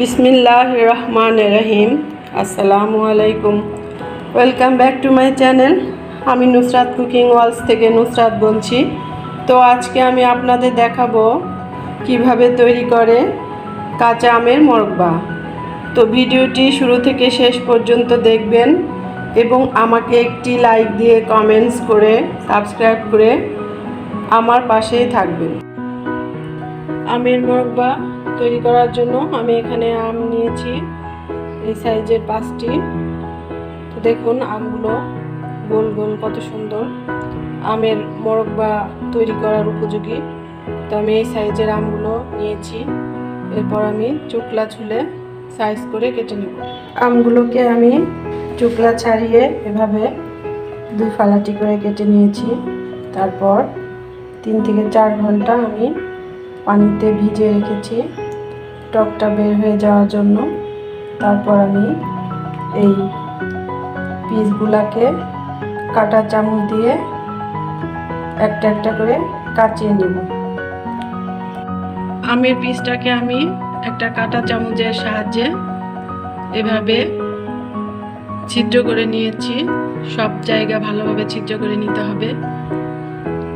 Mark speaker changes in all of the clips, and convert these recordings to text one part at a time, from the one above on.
Speaker 1: বিসমিল্লাহির রহমানির রহিম। আসসালামু আলাইকুম। Welcome back to my channel. আমি নুসরাত কুকিং ওয়ালস থেকে নুসরাত বলছি। তো আজকে আমি আপনাদের দেখাবো কিভাবে তৈরি করে কাঁচা আমের মোরব্বা। তো ভিডিওটি শুরু থেকে শেষ পর্যন্ত দেখবেন এবং আমাকে একটি লাইক দিয়ে কমেন্টস করে সাবস্ক্রাইব করে আমার পাশেই থাকবেন। আমের মোরব্বা তৈরি করার জন্য আমি এখানে আম নিয়েছি এই সাইজের 5টি। তো দেখুন আমগুলো গোল গোল কত সুন্দর, আমের মোরব্বা তৈরি করার উপযোগী। তো আমি এই সাইজের আমগুলো নিয়েছি। এরপর আমি চুকলা ছুলে সাইজ করে কেটে নেব। আমগুলোকে আমি চুকলা ছাড়িয়ে এভাবে 2 ফালাটি করে কেটে নিয়েছি। তারপর 3 থেকে 4 ঘন্টা আমি পানিতে ভিজিয়ে রেখেছি টকটা বের হয়ে যাওয়ার জন্য। তারপর আমি এই পিসগুলাকে কাঁটা চামচ দিয়ে একটা একটা করে কাচিয়ে নেব। আমের পিসটাকে আমি একটা কাঁটা চামচের সাহায্যে এভাবে ছিদ্র করে নিয়েছি। সব জায়গা ভালোভাবে ছিদ্র করে নিতে হবে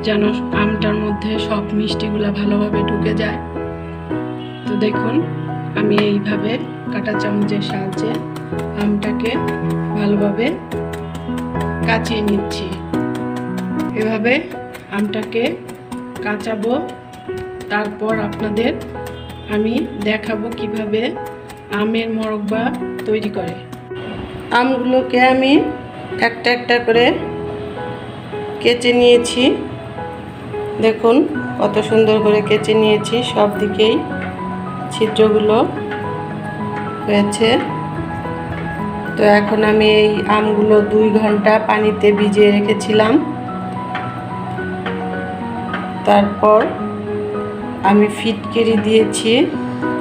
Speaker 1: যেন আমটার মধ্যে সব মিষ্টিগুলা ভালোভাবে ঢুকে যায়। তো দেখুন আমি এইভাবে কাঁটা চামচের সাহায্যে আমটাকে ভালোভাবে কাচিয়ে নিচ্ছি। এভাবে আমটাকে কাচাবো। তারপর আপনাদের আমি দেখাবো কিভাবে আমের মোরব্বা তৈরি করে। আমগুলোকে আমি একটা একটা করে কেচে নিয়েছি। দেখুন কত সুন্দর করে কেচে নিয়েছি, সব দিকেই ছিদ্রগুলো হয়েছে। তো এখন আমি এই আমগুলো 2 ঘন্টা পানিতে ভিজিয়ে রেখেছিলাম। তারপর আমি ফিটকিরি দিয়েছি।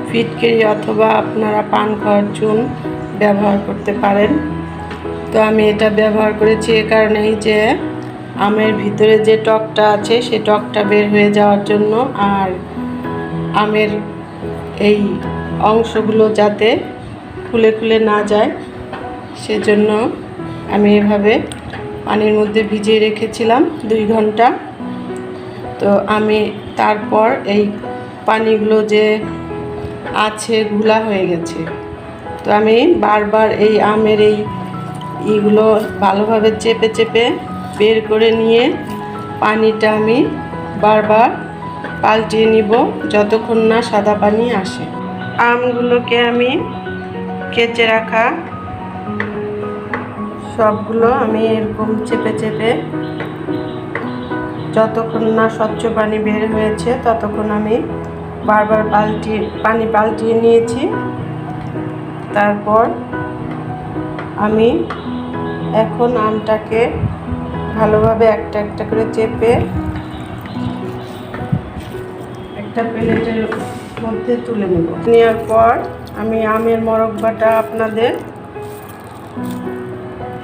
Speaker 1: ফিটকিরি অথবা আপনারা পান খাওয়ার চুন ব্যবহার করতে পারেন। তো আমি এটা ব্যবহার করেছি এ কারণেই যে আমের ভিতরে যে টকটা আছে সেই টকটা বের হয়ে যাওয়ার জন্য, আর আমের এই অংশগুলো যাতে খুলে খুলে না যায় সেজন্য আমি এভাবে পানির মধ্যে ভিজিয়ে রেখেছিলাম 2 ঘন্টা। তো আমি তারপর এই পানিগুলো যে আছে ঘোলা হয়ে গেছে। তো আমি বারবার এই আমের এইগুলো ভালোভাবে চেপে চেপে বের করে নিয়ে পানিটা আমি বারবার পাল্টিয়ে নিব যতক্ষণ না সাদা পানি আসে। আমগুলোকে আমি কেচে রাখা সবগুলো আমি এরকম চেপে চেপে যতক্ষণ না স্বচ্ছ পানি বের হয়েছে ততক্ষণ আমি বারবার পানি পাল্টিয়ে নিয়েছি। তারপর আমি এখন আমটাকে ভালোভাবে একটা একটা করে চেপে একটা প্লেটের মধ্যে তুলে নেব। নেওয়ার পর আমি আমের মোরব্বাটা আপনাদের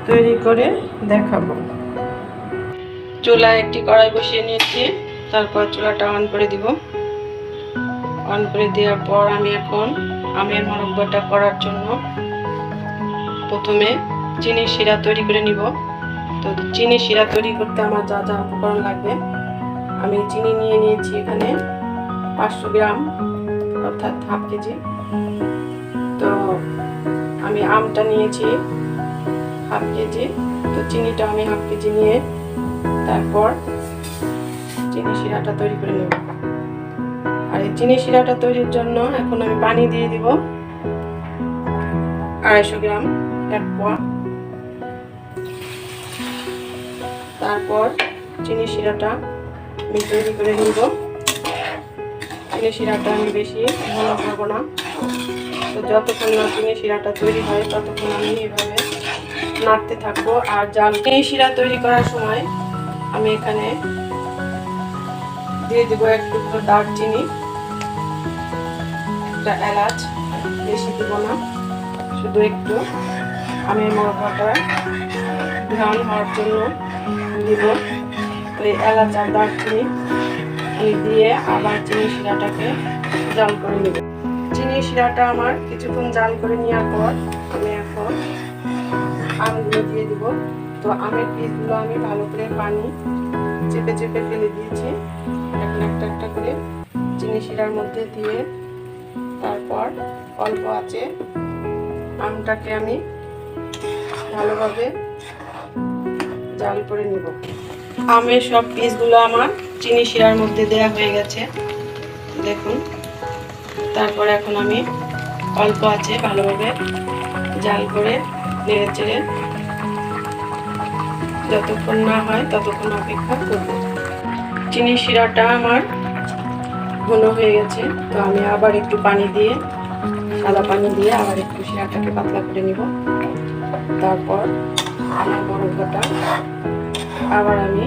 Speaker 1: তৈরি করে দেখাবো। চুলায় একটি কড়াই বসিয়ে নিয়েছি। তারপর চুলাটা অন করে দিব। অন করে দেওয়ার পর আমি এখন আমের মোরব্বাটা করার জন্য প্রথমে চিনি শিরা তৈরি করে নিব। তো চিনি শিরা তৈরি করতে আমার যা যা উপকরণ লাগবে আমি চিনি নিয়ে নিয়েছি এখানে 500 গ্রাম অর্থাৎ হাফ কেজি। তো আমি আমটা নিয়েছি হাফ কেজি। তো চিনিটা আমি হাফ কেজি নিয়ে তারপর চিনি শিরাটা তৈরি করে নেব। আর এই চিনি শিরাটা তৈরির জন্য এখন আমি পানি দিয়ে দিব 250 গ্রাম, 1 পোয়া। তারপর চিনি শিরাটা আমি তৈরি করে নিব। চিনি শিরাটা আমি বেশি ঘন করব না। তো যতক্ষণ না চিনি শিরাটা তৈরি হয় ততক্ষণ আমি এভাবে নাড়তে থাকবো। আর চিনি শিরা তৈরি করার সময় আমি এখানে দিয়ে দিব একটু দারচিনি, একটা এলাচ, বেশি দিব না, শুধু একটু আমের মোরব্বাটা ঘ্রাণ হওয়ার জন্য দিব। তো এই এলাচ আর দারচিনি দিয়ে আবার চিনি শিরাটাকে জাল করে নেব। চিনি শিরাটা আমার কিছুক্ষণ জাল করে নেওয়ার পর আমি এখন আমগুলো দিয়ে দিব। তো আমের পিসগুলো আমি ভালো করে পানি চেপে চেপে ফেলে দিয়েছি। এখন একটা একটা করে চিনি শিরার মধ্যে দিয়ে তারপর অল্প আঁচে আমটাকে আমি ভালোভাবে জাল করে নিব। আমের সব পিসগুলো আমার চিনি শিরার মধ্যে দেওয়া হয়ে গেছে দেখুন। তারপর এখন আমি অল্প আঁচে ভালোভাবে জাল করে নেড়ে চেড়ে যতক্ষণ না হয় ততক্ষণ অপেক্ষা করব। চিনি শিরাটা আমার ঘন হয়ে গেছে, তো আমি আবার একটু পানি দিয়ে সাদা পানি দিয়ে আবার একটু শিরাটাকে পাতলা করে নিব। তারপর আমার মোরব্বাটা আবার আমি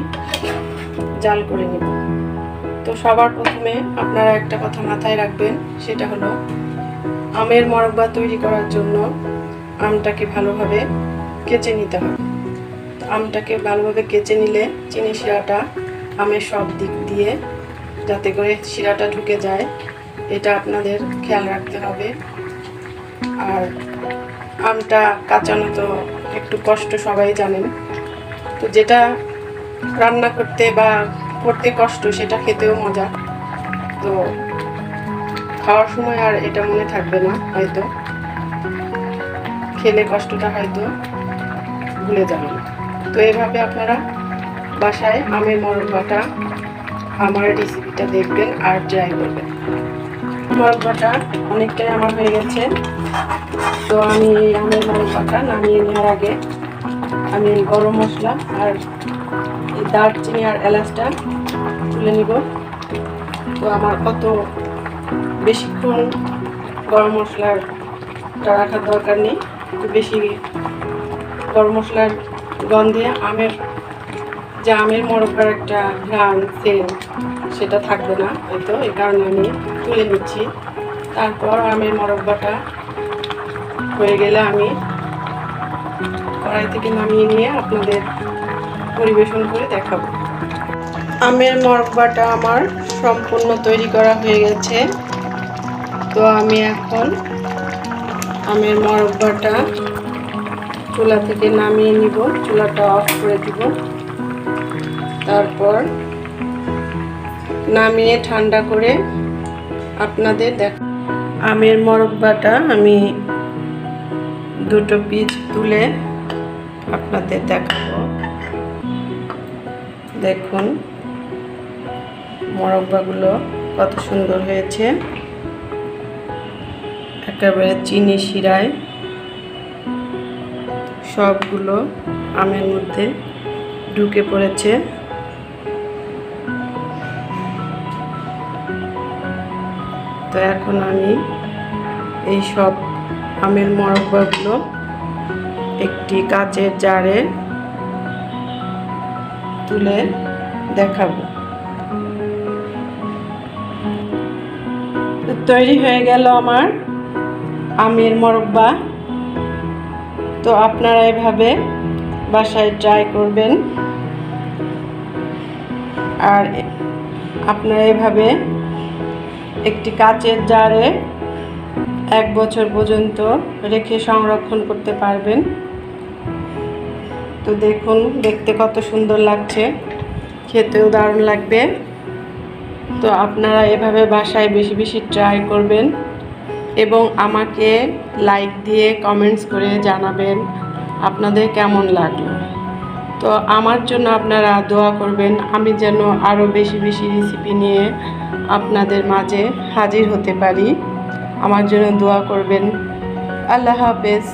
Speaker 1: জাল করে নিব। তো সবার প্রথমে আপনারা একটা কথা মাথায় রাখবেন, সেটা হলো আমের মোরব্বা তৈরি করার জন্য আমটাকে ভালোভাবে কেচে নিতে হবে। আমটাকে ভালোভাবে কেচে নিলে চিনি শিরাটা আমের সব দিক দিয়ে যাতে করে শিরাটা ঢুকে যায়, এটা আপনাদের খেয়াল রাখতে হবে। আর আমটা কাঁচানো তো একটু কষ্ট, সবাই জানেন। তো যেটা রান্না করতে বা করতে কষ্ট সেটা খেতেও মজা। তো খাওয়ার সময় আর এটা মনে থাকবে না, হয়তো খেলে কষ্টটা হয়তো ভুলে যাবেন। তো এভাবে আপনারা বাসায় আমের মোরব্বাটা আমার রেসিপিটা দেখবেন আর ট্রাই করবেন। মোরব্বাটা অনেকটাই আমার হয়ে গেছে। তো আমি আমের মোরব্বাটা নামিয়ে নেওয়ার আগে আমি গরম মশলা আর এই দারচিনি আর এলাচটা তুলে নিব। তো আমার অত বেশিক্ষণ গরম মশলাটা রাখার দরকার নেই। একটু বেশি গরম মশলার গন্ধে আমের মোরব্বার একটা ঘ্রাণ সেন্ট সেটা থাকবে না হয়তো, এই কারণে আমি তুলে নিচ্ছি। তারপর আমের মোরব্বাটা হয়ে গেলে আমি কড়াই থেকে নামিয়ে নিয়ে আপনাদের পরিবেশন করে দেখাবো। আমের মোরব্বাটা আমার সম্পূর্ণ তৈরি করা হয়ে গেছে। তো আমি এখন আমের মোরব্বাটা চুলা থেকে নামিয়ে নিব, চুলাটা অফ করে দিব। তারপর নামিয়ে ঠান্ডা করে আপনাদের আমের মোরব্বাটা আমি দুটো পিস তুলে আপনাদের দেখাবো। দেখুন মোরব্বাগুলো কত সুন্দর হয়েছে, একেবারে চিনি শিরায় সবগুলো আমের মধ্যে ঢুকে পড়েছে। তো এখন আমি এই সব আমের মোরব্বাগুলো একটি কাচের জারে তুলে দেখাবো। তৈরি হয়ে গেল আমার আমের মোরব্বা। তো আপনারা এভাবে বাসায় ট্রাই করবেন, আর আপনারা এভাবে একটি কাচের জারে 1 বছর পর্যন্ত রেখে সংরক্ষণ করতে পারবেন। তো দেখুন দেখতে কত সুন্দর লাগছে, খেতেও দারুণ লাগবে। তো আপনারা এভাবে বাসায় বেশি বেশি ট্রাই করবেন এবং আমাকে লাইক দিয়ে কমেন্টস করে জানাবেন আপনাদের কেমন লাগলো। তো আমার জন্য আপনারা দোয়া করবেন, আমি যেন আরও বেশি বেশি রেসিপি নিয়ে আপনাদের মাঝে হাজির হতে পারি। আমার জন্য দোয়া করবেন। আল্লাহ হাফেজ।